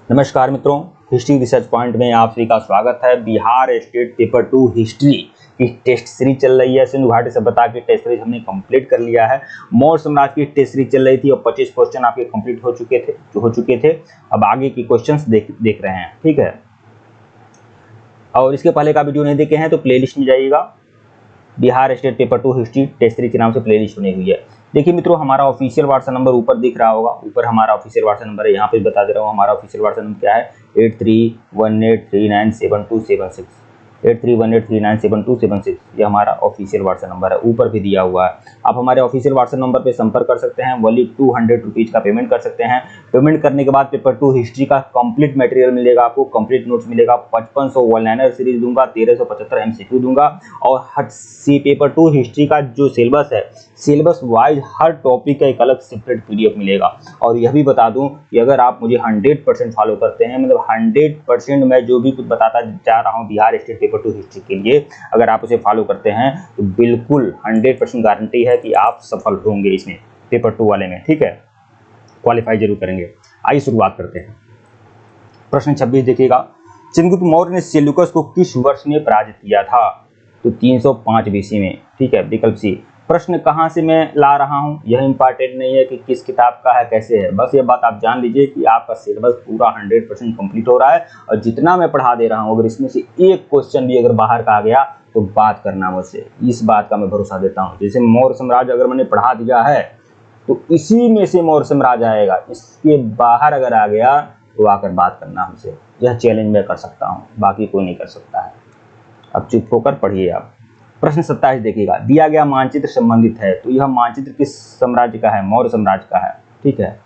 नमस्कार मित्रों, history research point में आप सभी का स्वागत है। बिहार स्टेट पेपर 2 हिस्ट्री की टेस्ट सीरीज चल रही है। सिंधु घाटी सभ्यता की टेस्ट सीरीज हमने कंप्लीट कर लिया है। मौर्य साम्राज्य की टेस्ट सीरीज चल रही थी और 25 क्वेश्चन आपके कंप्लीट हो चुके थे। अब आगे की क्वेश्चंस देख रहे हैं, ठीक है। और इसके पहले का वीडियो नहीं देखे हैं तो प्लेलिस्ट में जाइएगा। Bihar state paper 2 history test series के नाम से प्लेलिस्ट बनी हुई है। देखिए मित्रों, हमारा ऑफिशियल व्हाट्सएप नंबर ऊपर दिख रहा होगा। ऊपर हमारा ऑफिशियल व्हाट्सएप नंबर है, यहाँ पे बता दे रहा हूँ। हमारा ऑफिशियल व्हाट्सएप नंबर क्या है? 8318397276 8318397276। ये हमारा ऑफिशियल व्हाट्सएप नंबर है, ऊपर भी दिया हुआ है। आप हमारे ऑफिशियल व्हाट्सएप नंबर पे संपर्क कर सकते हैं। वली 200 रुपीज़ का पेमेंट कर सकते हैं। पेमेंट करने के बाद पेपर 2 हिस्ट्री का कंप्लीट मटेरियल मिलेगा आपको, कंप्लीट नोट्स मिलेगा। 5500 वन लाइनर सीरीज दूंगा, 1375 MCQ दूंगा। और हर सी पेपर 2 हिस्ट्री का जो सिलेबस है, सिलेबस वाइज हर टॉपिक का एक अलग सेपरेट PDF मिलेगा। और यह भी बता दूं कि अगर आप मुझे 100% फॉलो करते हैं, मतलब 100% मैं जो भी कुछ बताता जा रहा हूं बिहार स्टेट पेपर 2 हिस्ट्री के लिए, अगर आप उसे फॉलो करते हैं तो बिल्कुल 100% गारंटी है कि आप सफल होंगे इसमें, पेपर 2 वाले में, ठीक है। क्वालिफाई जरूर करेंगे। आइए शुरुआत करते हैं। प्रश्न 26 देखिएगा। चंद्रगुप्त मौर्य ने सेल्यूकस को किस वर्ष में पराजित किया था? तो 305 BC में, ठीक है। विकल्प सी। प्रश्न कहाँ से मैं ला रहा हूँ यह इंपॉर्टेंट नहीं है कि किस किताब का है, कैसे है। बस ये बात आप जान लीजिए कि आपका सिलेबस पूरा 100% कंप्लीट हो रहा है। और जितना मैं पढ़ा दे रहा हूँ, अगर इसमें से एक क्वेश्चन भी अगर बाहर का आ गया तो बात करना मुझसे, इस बात का मैं भरोसा देता हूँ। जैसे मौर्य साम्राज्य अगर मैंने पढ़ा दिया है तो इसी में से मौर्य साम्राज्य आएगा, इसके बाहर अगर आ गया तो आकर बात करना हमसे। यह चैलेंज मैं कर सकता हूँ, बाकी कोई नहीं कर सकता है। अब चुप होकर पढ़िए आप। प्रश्न 27 देखिएगा। दिया गया मानचित्र संबंधित है, तो यह मानचित्र किस साम्राज्य का है? मौर्य साम्राज्य का है, ठीक है।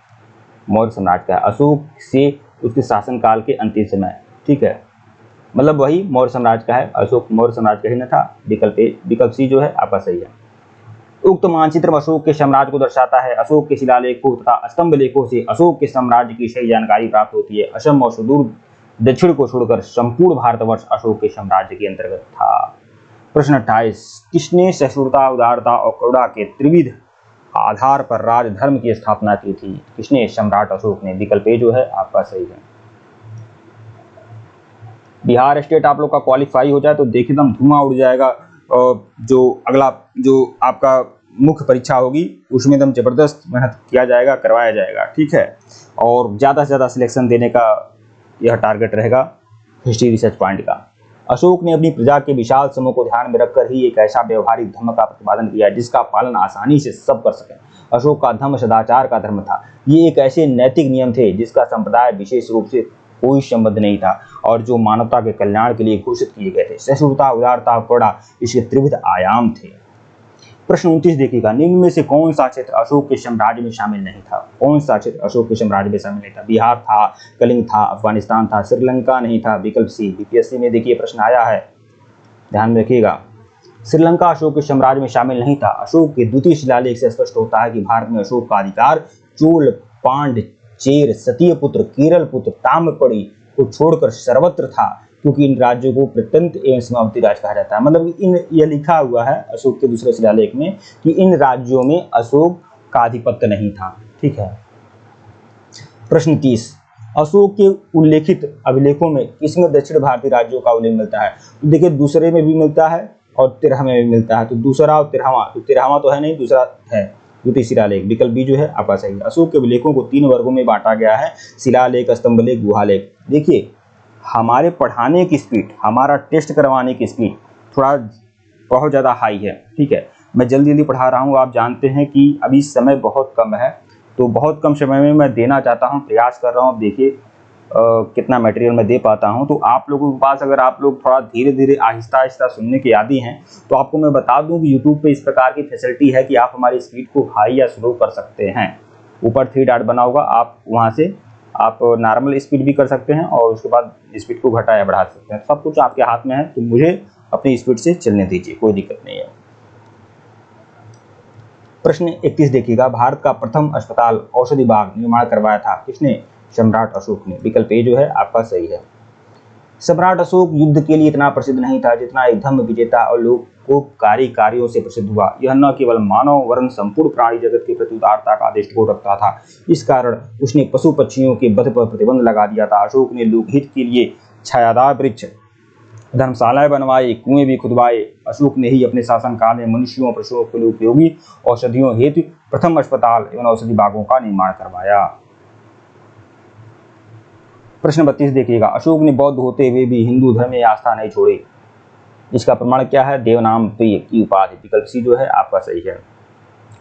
मौर्य साम्राज्य का है, अशोक से उसके शासनकाल के अंतिम समय, ठीक है। मतलब वही मौर्य साम्राज्य का है, अशोक मौर्य साम्राज्य का ही न था। विकल्प सी जो है आपका सही है। उक्त मानचित्र अशोक के साम्राज्य को दर्शाता है। अशोक के शिलालेखों तथा स्तंभ लेखों से अशोक के साम्राज्य की सही जानकारी प्राप्त होती है। असम और सुदूर दक्षिण को छोड़कर संपूर्ण भारतवर्ष अशोक के साम्राज्य के अंतर्गत था। प्रश्न 28। किसने सहिष्णुता, उदारता और करुणा के त्रिविध आधार पर राजधर्म की स्थापना की थी? किसने? सम्राट अशोक ने। विकल्प ए जो है आपका सही है। बिहार स्टेट आप लोग का क्वालिफाई हो जाए तो देखिए एकदम धुआं उड़ जाएगा। जो अगला जो आपका मुख्य परीक्षा होगी उसमें एकदम जबरदस्त मेहनत किया जाएगा, करवाया जाएगा, ठीक है। और ज़्यादा से ज़्यादा सिलेक्शन देने का यह टारगेट रहेगा हिस्ट्री रिसर्च पॉइंट का। अशोक ने अपनी प्रजा के विशाल समूह को ध्यान में रखकर ही एक ऐसा व्यवहारिक धर्म का प्रतिपादन किया जिसका पालन आसानी से सब कर सकें। अशोक का धर्म सदाचार का धर्म था। ये एक ऐसे नैतिक नियम थे जिसका संप्रदाय विशेष रूप से कोई संबंध नहीं था और जो मानवता के कल्याण के लिए घोषित किए गए थे। सहिष्णुता, उदारता और करुणा इसके त्रिविध आयाम थे। प्रश्न 29 देखिएगा। निम्न में से कौन सा क्षेत्र अशोक के साम्राज्य में शामिल नहीं था? कौन सा क्षेत्र अशोक के साम्राज्य में शामिल नहीं था? बिहार था, कलिंग था, अफगानिस्तान था, श्रीलंका नहीं था। विकल्प सी। BPSC में देखिए प्रश्न आया है, ध्यान में रखिएगा। श्रीलंका अशोक के साम्राज्य में शामिल नहीं था। अशोक के द्वितीय शिलालेख से स्पष्ट होता है कि भारत में अशोक का अधिकार चोल, पांड्य, चेर, सतीयपुत्र, केरल पुत्र, ताम्रपड़ी को छोड़कर सर्वत्र था, क्योंकि इन राज्यों को प्रत्यंत एवं सीमावर्ती राज्य कहा जाता है। मतलब यह लिखा हुआ है अशोक के दूसरे शिलालेख में कि इन राज्यों में अशोक का आधिपत्य नहीं था, ठीक है। प्रश्न 30। अशोक के उल्लेखित अभिलेखों में किसमें दक्षिण भारतीय राज्यों का उल्लेख मिलता है? तो देखिए दूसरे में भी मिलता है और 13 में भी मिलता है। तो दूसरा और 13वां, तो 13वां तो है नहीं, दूसरा है द्वितीय शिलालेख। विकल्प बी जो है आपका सही है। अशोक के अभिलेखों को 3 वर्गों में बांटा गया है: शिलालेख, स्तंभलेख, गुहालेख। देखिए हमारे पढ़ाने की स्पीड, हमारा टेस्ट करवाने की स्पीड थोड़ा बहुत ज़्यादा हाई है, ठीक है। मैं जल्दी जल्दी पढ़ा रहा हूँ। आप जानते हैं कि अभी समय बहुत कम है, तो बहुत कम समय में मैं देना चाहता हूँ, प्रयास कर रहा हूँ। देखिए कितना मटेरियल मैं दे पाता हूँ। तो आप लोगों के पास अगर आप लोग थोड़ा धीरे धीरे आहिस्ता आहिस्ता सुनने के आदी हैं तो आपको मैं बता दूँ कि यूट्यूब पे इस प्रकार की फैसिलिटी है कि आप हमारी स्पीड को हाई या स्लो कर सकते हैं। ऊपर 3 डॉट बना होगा, आप वहाँ से आप नॉर्मल स्पीड भी कर सकते हैं और उसके बाद स्पीड को घटा या बढ़ा सकते हैं। सब कुछ आपके हाथ में है, तो मुझे अपनी स्पीड से चलने दीजिए, कोई दिक्कत नहीं है। प्रश्न 31 देखिएगा। भारत का प्रथम अस्पताल औषधि बाग निर्माण करवाया था किसने? सम्राट अशोक ने। विकल्प ए जो है आपका सही है। सम्राट अशोक युद्ध के लिए इतना प्रसिद्ध नहीं था जितना एक धर्म विजेता और लोकोपकारी कार्यों से प्रसिद्ध हुआ। यह न केवल मानव वरन संपूर्ण प्राणी जगत के प्रति उदारता का दृष्टिकोण रखता था। इस कारण उसने पशु पक्षियों के वध पर प्रतिबंध लगा दिया था। अशोक ने लोकहित के लिए छायादार वृक्ष, धर्मशालाएं बनवाई, कुएं भी खुदवाए। अशोक ने ही अपने शासनकाल में मनुष्यों पशुओं के लिए उपयोगी औषधियों हेतु प्रथम अस्पताल एवं औषधि बागों का निर्माण करवाया। प्रश्न 32 देखिएगा, अशोक ने बौद्ध होते हुए भी हिंदू धर्म में आस्था नहीं छोड़ी। इसका प्रमाण क्या है? देवनाम प्रिय की उपाधि। विकल्प सी जो है आपका सही है।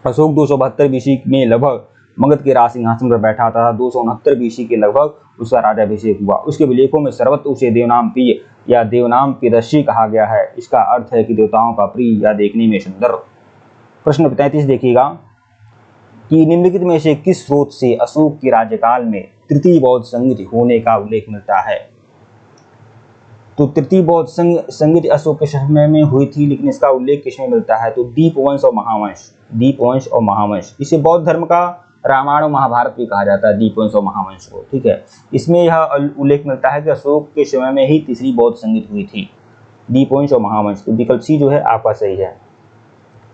अशोक 272 बीसी में लगभग मगध के राज सिंहासन पर बैठा था। 269 बीसी के लगभग उसका राज्याभिषेक हुआ। उसके विलेखों में सर्वत्र उसे देवनाम प्रिय या देवनाम प्रियदर्शी कहा गया है। इसका अर्थ है कि देवताओं का प्रिय या देखने में सुंदर। प्रश्न 33 देखिएगा कि निम्नलिखित में से किस स्रोत से अशोक के राज्यकाल में तृतीय बौद्ध संगीत होने का उल्लेख मिलता है? तो तृतीय बौद्ध संगीत अशोक के समय में हुई थी, लेकिन इसका उल्लेख किसमें मिलता है? तो दीपवंश और महावंश। दीपवंश और महावंश, इसे बौद्ध धर्म का रामायण और महाभारत भी कहा जाता है, दीपवंश और महावंश को। ठीक है, इसमें यह उल्लेख मिलता है कि अशोक के समय में ही तीसरी बौद्ध संगीत हुई थी, दीपवंश और महावंश। तो विकल्प सी जो है आपका सही है।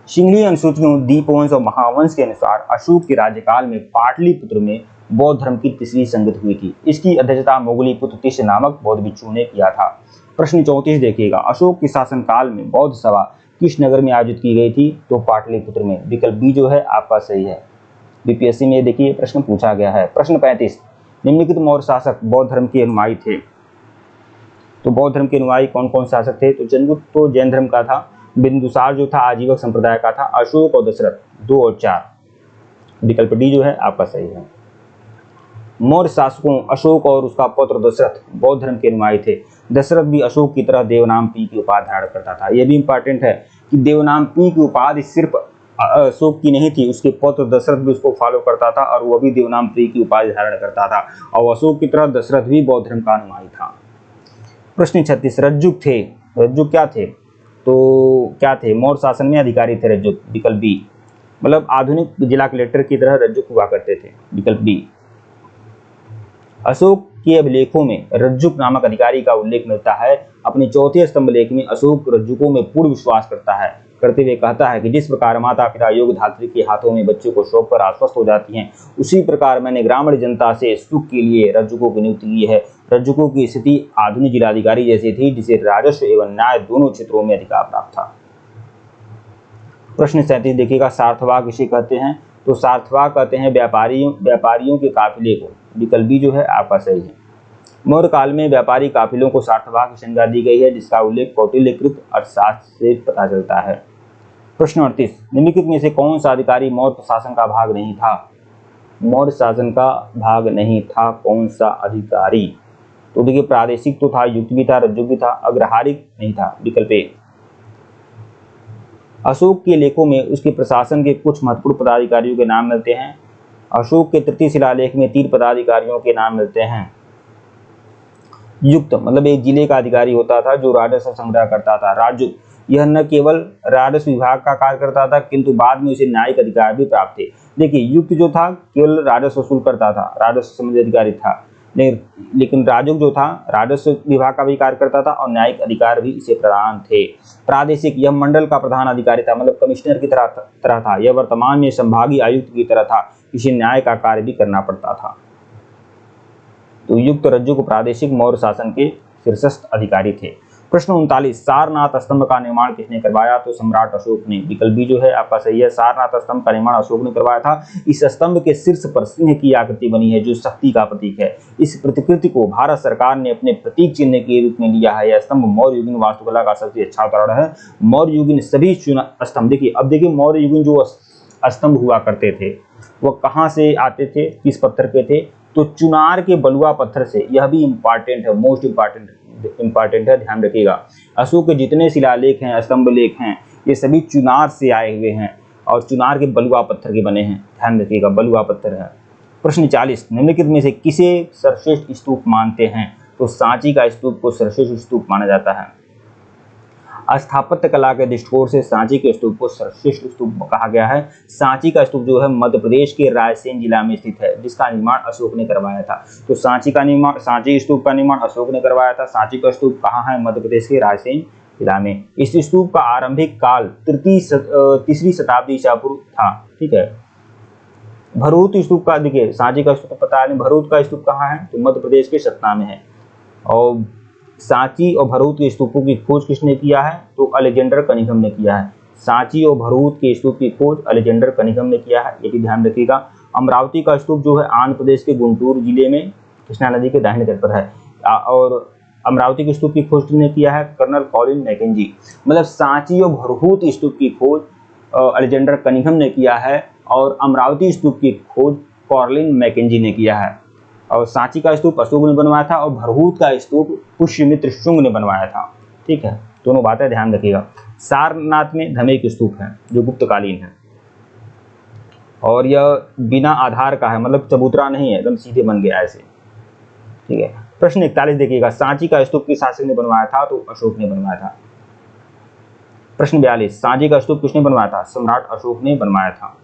सिंहली अनुसूचियों दीपवंश और महावंश के अनुसार अशोक के राज्यकाल में पाटलिपुत्र में बौद्ध धर्म की तीसरी संगीत हुई थी। इसकी अध्यक्षता मोगलीपुत्र तिष्य नामक बौद्ध भिक्षु ने किया था। प्रश्न 34 देखिएगा, अशोक के शासनकाल में बौद्ध सभा किस नगर में आयोजित की गई थी? तो पाटलिपुत्र में। विकल्प बी जो है आपका सही है। बीपीएससी में देखिए प्रश्न पूछा गया है। प्रश्न 35, निम्नलिखित मौर्य शासक बौद्ध धर्म के अनुयायी थे। तो बौद्ध धर्म के अनुयायी कौन कौन शासक थे? तो चंद्रगुप्त तो जैन धर्म का था, बिंदुसार जो था आजीवक संप्रदाय का था, अशोक और दशरथ 2 और 4। विकल्प डी जो है आपका सही है। मौर्य शासकों अशोक और उसका पुत्र दशरथ बौद्ध धर्म के अनुयायी थे। दशरथ भी अशोक की तरह देवनाम पी की उपाधि धारण करता था। यह भी इंपॉर्टेंट है कि देवनाम पी की उपाधि सिर्फ अशोक की नहीं थी, उसके पुत्र दशरथ भी उसको फॉलो करता था और वह भी देवनाम प्रिय की उपाधि धारण करता था। और अशोक की तरह दशरथ भी बौद्ध धर्म का अनुयायी था। प्रश्न 36, रज्जुक थे। रज्जुक क्या थे? तो क्या थे? मौर्य शासन में अधिकारी थे रज्जुक। विकल्प बी, मतलब आधुनिक जिला कलेक्टर की तरह रज्जुक हुआ करते थे। विकल्प बी। अशोक के अभिलेखों में रज्जुक नामक अधिकारी का उल्लेख मिलता है। अपने चौथे स्तंभ लेख में अशोक रज्जुकों में पूर्ण विश्वास करते हुए कहता है कि जिस प्रकार माता पिता योग धात्री के हाथों में बच्चों को सौंप कर आश्वस्त हो जाती हैं, उसी प्रकार मैंने ग्रामीण जनता से सुख के लिए रज्जुकों की नियुक्ति की है। रज्जुकों की स्थिति आधुनिक जिलाधिकारी जैसी थी, जिसे राजस्व एवं न्याय दोनों क्षेत्रों में अधिकार प्राप्त था। प्रश्न 37 देखिएगा, सार्थवाह किसे कहते हैं? तो सार्थवाह कहते हैं व्यापारियों के काफिले को। विकल्प बी जो है आपका सही है। मौर्य काल में व्यापारी काफिलों को सार्थवाह की संज्ञा दी गई है, जिसका उल्लेख कौटिल्यकृत अर्थशास्त्र से पता चलता है। प्रश्न 38, निम्नलिखित में से कौन सा अधिकारी मौर्य प्रशासन का भाग नहीं था? मौर्य शासन का भाग नहीं था कौन सा अधिकारी? तो देखिए प्रादेशिक तो था, युक्त भी था, रज्जुक भी था, अग्रहारिक नहीं था। विकल्प ए। अशोक के लेखों में उसके प्रशासन के कुछ महत्वपूर्ण पदाधिकारियों के नाम मिलते हैं। अशोक के तृतीय शिलालेख में 3 पदाधिकारियों के नाम मिलते हैं। युक्त मतलब एक जिले का अधिकारी होता था जो राजस्व संग्रह करता था। राजुक, यह न केवल राजस्व विभाग का कार्य करता था किंतु बाद में उसे न्यायिक अधिकार भी प्राप्त थे। देखिए युक्त जो था केवल राजस्व वसूल करता था, राजस्व संबंधी अधिकारी था, लेकिन राजुक जो था राजस्व विभाग का भी कार्य करता था और न्यायिक अधिकार भी इसे प्रदान थे। प्रादेशिक, यह मंडल का प्रधान अधिकारी था, मतलब कमिश्नर की तरह था। यह वर्तमान में संभागीय आयुक्त की तरह था, इसे न्याय का कार्य भी करना पड़ता था। तो युक्त रज्जुक प्रादेशिक मौर्य शासन के शीर्षस्थ अधिकारी थे। प्रश्न 39, सारनाथ स्तंभ का निर्माण किसने करवाया? तो सम्राट अशोक ने। विकल्प बी जो है आपका सही है। सारनाथ स्तंभ का निर्माण अशोक ने करवाया था। इस स्तंभ के शीर्ष पर सिंह की आकृति बनी है जो शक्ति का प्रतीक है। इस प्रतिकृति को भारत सरकार ने अपने प्रतीक चिन्ह के रूप में लिया है। यह स्तंभ मौर्य युगीन वास्तुकला का सबसे अच्छा उदाहरण है। मौर्य युगीन सभी स्तंभ, देखिए अब देखिए मौर्य युगीन जो स्तंभ हुआ करते थे वह कहाँ से आते थे, किस पत्थर के थे? तो चुनार के बलुआ पत्थर से। यह भी इंपॉर्टेंट है, मोस्ट इंपॉर्टेंट है, ध्यान रखिएगा। अशोक के जितने शिलालेख हैं, स्तंभ लेख हैं, ये सभी चुनार से आए हुए हैं और चुनार के बलुआ पत्थर के बने हैं, ध्यान रखिएगा, बलुआ पत्थर है। प्रश्न 40, निम्नलिखित में से किसे सर्वश्रेष्ठ स्तूप मानते हैं? तो सांची का स्तूप को सर्वश्रेष्ठ स्तूप माना जाता है। स्थापत्य कला के दृष्टिकोण से सांची के स्तूप को सर्वश्रेष्ठ स्तूप कहा गया है। सांची का स्तूप जो है मध्य प्रदेश के रायसेन जिला में स्थित है, जिसका निर्माण अशोक ने करवाया था। तो सांची स्तूप का निर्माण अशोक ने करवाया था। सांची का स्तूप कहाँ है? मध्य प्रदेश के रायसेन जिला में। इस स्तूप का आरंभिक काल तीसरी शताब्दी ईसा पूर्व था। ठीक है। भरूच स्तूप का, देखिए सांची का स्तूप पता है, भरूच का स्तूप कहाँ है? तो मध्य प्रदेश के सतना में है। और सांची और भरूच के स्तूपों की खोज किसने किया है? तो अलेक्जेंडर कनिंघम ने किया है। सांची और भरूच के स्तूप की खोज अलेक्जेंडर कनिंघम ने किया है, ये भी ध्यान रखिएगा। अमरावती का स्तूप जो है आंध्र प्रदेश के गुंटूर जिले में कृष्णा नदी के दाहिने तट पर है। और अमरावती के स्तूप की खोज किसने किया है? Colonel Colin Mackenzie. मतलब सांची और भरूच स्तूप की खोज अलेक्जेंडर कनिंघम ने किया है और अमरावती स्तूप की खोज कॉलिन मैकेंजी ने किया है। और सांची का स्तूप अशोक ने बनवाया था और भरूच का स्तूप पुष्यमित्र शुंग ने बनवाया था। ठीक है, दोनों बातें ध्यान रखिएगा। सारनाथ में धमेक स्तूप है जो गुप्तकालीन है और यह बिना आधार का है, मतलब चबूतरा नहीं है, एकदम सीधे बन गया ऐसे। ठीक है। प्रश्न 41 देखिएगा, सांची का स्तूप किस शासक ने बनवाया था? तो अशोक ने बनवाया था। प्रश्न 42, सांची का स्तूप किसने बनवाया था? सम्राट अशोक ने बनवाया था।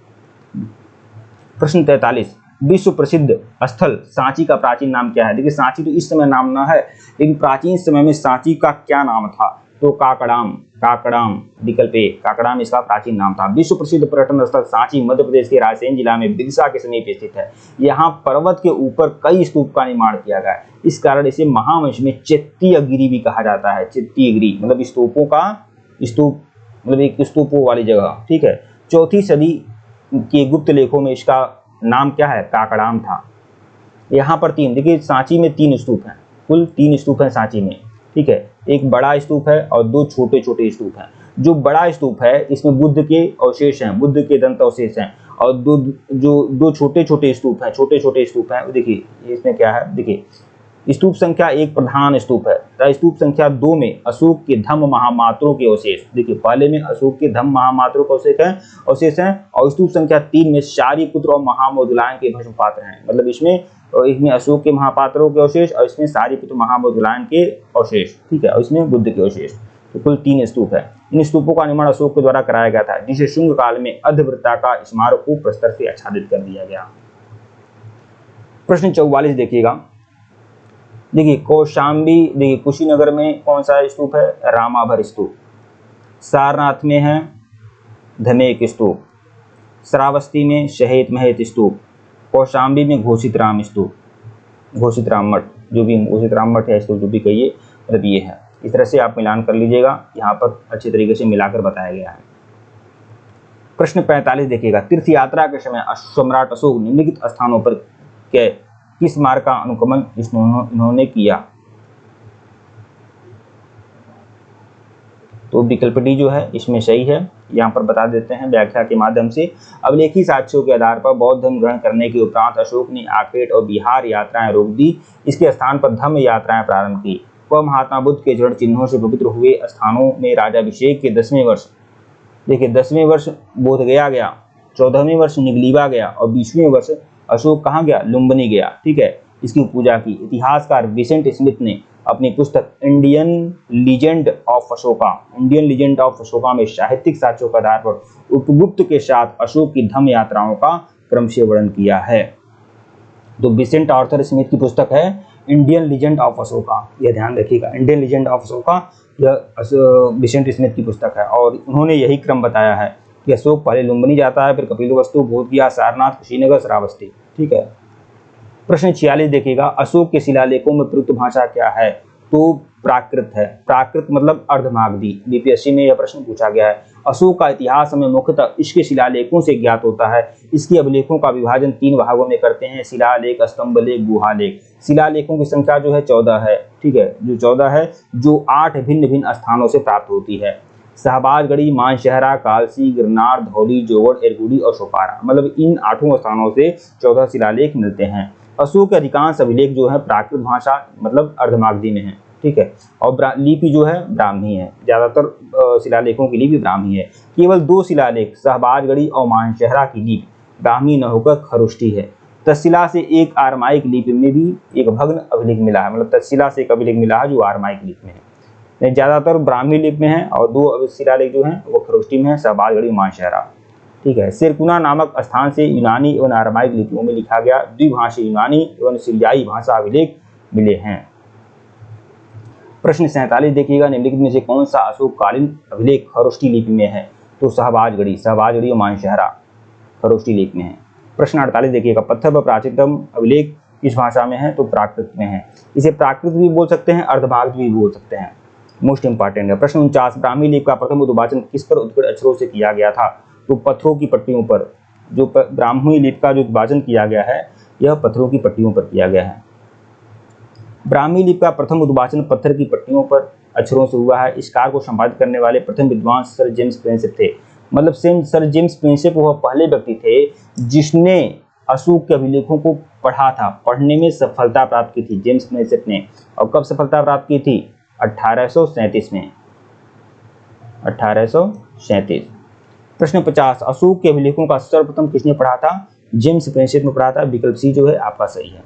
प्रश्न 43, विश्व प्रसिद्ध स्थल सांची का प्राचीन नाम क्या है? देखिए सांची तो इस समय नाम ना है, लेकिन प्राचीन समय में सांची का क्या नाम था? तो काकड़ाम विकल्प ए, काकड़ाम इसका प्राचीन नाम था। विश्व प्रसिद्ध पर्यटन स्थल सांची मध्य प्रदेश के रायसेन जिला में बिरसा के समीप स्थित है। यहाँ पर्वत के ऊपर कई स्तूप का निर्माण किया गया है, इस कारण इसे महावंश में चेत्तीयगिरी भी कहा जाता है। चेत्तीयगिरी मतलब स्तूपों का स्तूप, मतलब एक स्तूपों वाली जगह। ठीक है। 4वीं सदी के गुप्त लेखों में इसका नाम क्या है? काकड़ाम था। यहाँ पर 3, देखिए सांची में 3 स्तूप हैं, कुल 3 स्तूप हैं सांची में। ठीक है। एक बड़ा स्तूप है और 2 छोटे छोटे स्तूप हैं। जो बड़ा स्तूप है इसमें बुद्ध के अवशेष हैं, बुद्ध के दंत अवशेष हैं। और दो छोटे छोटे स्तूप हैं, देखिए इसमें क्या है? देखिए स्तूप संख्या 1 प्रधान स्तूप है। स्तूप संख्या 2 में अशोक के धम्म महामात्रों के अवशेष, देखिए पहले में अशोक के धम्म महामात्रों के अवशेष हैं। और स्तूप संख्या 3 में शारिपुत्र और महामौदुलायन के भस्म पात्र हैं। मतलब इसमें अशोक के महापात्रों के अवशेष और इसमें शारिपुत्र महामौदुलायन के अवशेष। ठीक है। और इसमें बुद्ध के अवशेष। तो कुल 3 स्तूप है। इन स्तूपों का निर्माण अशोक के द्वारा कराया गया था, जिसे शुंग काल में अर्धवृत्ताकार स्मारक को प्रस्तर से आच्छादित कर दिया गया। प्रश्न 44 देखिएगा, देखिए कौशाम्बी, देखिए कुशीनगर में कौन सा स्तूप है? रामाभर स्तूप। सारनाथ में है धमेक स्तूप। श्रावस्ती में शहेत महेत स्तूप। कौशाम्बी में घोषित राम स्तूप, घोषित राम मठ, जो भी घोषित राम मठ है स्तूप जो भी कहिए, मतलब ये है। इस तरह से आप मिलान कर लीजिएगा, यहाँ पर अच्छे तरीके से मिलाकर बताया गया है। प्रश्न 45 देखिएगा, तीर्थ यात्रा के समय सम्राट अशोक निम्नलिखित स्थानों पर किस मार्ग का अनुगमन इन्होंने किया? तो विकल्प डी जो है इसमें सही है। यहाँ पर बता देते हैं व्याख्या के माध्यम से। अभिलेखी साक्ष्यों के आधार पर बौद्ध धर्म ग्रहण करने के उपरांत अशोक ने आकेट और बिहार यात्राएं रोक दी। इसके स्थान पर धम्म यात्राएं प्रारंभ की। वह महात्मा बुद्ध के चरण चिन्हों से पवित्र हुए स्थानों में राजाभिषेक के 10वें वर्ष, देखिए 10वें वर्ष बोधगया गया, 14वें वर्ष निगलीवा गया और 20वें वर्ष अशोक कहाँ गया? लुम्बिनी गया। ठीक है। इसकी पूजा की। इतिहासकार विसेंट स्मिथ ने अपनी पुस्तक इंडियन लीजेंड ऑफ अशोका में साहित्यिक साक्ष्यों के आधार पर उपगुप्त के साथ अशोक की धम्म यात्राओं का क्रमशः वर्णन किया है। तो विसेंट आर्थर स्मिथ की पुस्तक है इंडियन लीजेंड ऑफ अशोका, यह ध्यान रखिएगा। इंडियन लीजेंड ऑफ अशोका यह विसेंट स्मिथ की पुस्तक है और उन्होंने यही क्रम बताया है कि अशोक पहले लुम्बिनी जाता है, फिर कपिलवस्तु, बोधगया, सारनाथ, कुशीनगर, श्रावस्ती। ठीक है। प्रश्न 46 देखिएगा, अशोक के शिलालेखों में प्रयुक्त भाषा क्या है? तो प्राकृत है। प्राकृत मतलब अर्धमागधी। बीपीएससी में यह प्रश्न पूछा गया है। अशोक का इतिहास हमें मुख्यतः इसके शिलालेखों से ज्ञात होता है। इसके अभिलेखों का विभाजन 3 भागों में करते हैं, शिलालेख, स्तंभलेख, गुहालेख। शिलालेखों की संख्या जो है 14 है। ठीक है, जो 14 है, जो 8 भिन्न भिन्न स्थानों से प्राप्त होती है। शाहबाजगढ़ी, मानशहरा, कालसी, गिरनार, धौली, जोगड़, एरगुड़ी और सोपारा, मतलब इन 8 स्थानों से 14 शिलालेख मिलते हैं। अशोक के अधिकांश अभिलेख जो है प्राकृत भाषा मतलब अर्धमागधी में है। ठीक है। और लिपि जो है ब्राह्मी है। ज्यादातर शिलालेखों की लिपि ब्राह्मी है। केवल 2 शिलालेख शाहबाजगढ़ी और मानशहरा की लिपि ब्राह्मी न होकर खरुष्टी है। तक्षशिला से एक आरमाइक लिपि में भी एक भग्न अभिलेख मिला है, मतलब तक्षशिला से एक अभिलेख मिला है जो आरमाइक लिपि में है। ज़्यादातर ब्राह्मी लिपि में है और 2 शिलालेख जो हैं वो खरोष्टी में है, शहबाजगढ़ी, मानशहरा। ठीक है। सिरकुना नामक स्थान से यूनानी एवं अरामाइक लिपियों में लिखा गया द्विभाषी यूनानी एवं सीरियाई भाषा अभिलेख मिले हैं। प्रश्न 47 देखिएगा, निम्नलिखित में से कौन सा अशोककालीन अभिलेख खरोष्टी लिपि में है? तो शहबाजगढ़ी और मानशहरा खरोष्टी लिपि में है। प्रश्न 48 देखिएगा, पत्थर व प्राचीनतम अभिलेख किस भाषा में है? तो प्राकृत में है। इसे प्राकृत भी बोल सकते हैं, अर्धभारत भी बोल सकते हैं। मोस्ट इंपॉर्टेंट है। प्रश्न 49, ब्राह्मी लिपि का प्रथम उद्वाचन किस पर उत्कीर्ण अक्षरों से किया गया था? तो पत्थरों की पट्टियों पर। जो ब्राह्मी लिपि का जो उद्वाचन किया गया है यह पत्थरों की पट्टियों पर किया गया है। ब्राह्मी लिपि का प्रथम उद्वाचन पत्थर की पट्टियों पर अक्षरों से हुआ है। इस कार्य को संपादित करने वाले प्रथम विद्वान सर जेम्स प्रिंसेप थे। मतलब सर जेम्स प्रिंसेप वह पहले व्यक्ति थे जिसने अशोक के अभिलेखों को पढ़ा था, पढ़ने में सफलता प्राप्त की थी जेम्स प्रिंसेप ने। और कब सफलता प्राप्त की थी? 1837 में, 1837। प्रश्न 50, अशोक के अभिलेखों का सर्वप्रथम किसने पढ़ा था? जेम्स प्रिंसेप ने पढ़ा था। विकल्प सी जो है आपका सही है।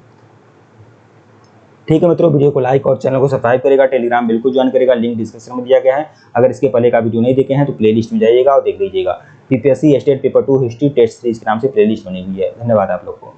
ठीक है मित्रों, वीडियो को लाइक और चैनल को सब्सक्राइब करेगा, टेलीग्राम बिल्कुल ज्वाइन करेगा, लिंक डिस्क्रिप्शन में दिया गया है। अगर इसके पहले का वीडियो नहीं देखे हैं तो प्लेलिस्ट में जाइएगा और देख लीजिएगा। PPSC state paper 2 history test series के नाम से प्लेलिस्ट बनी हुई है। धन्यवाद आप लोग को।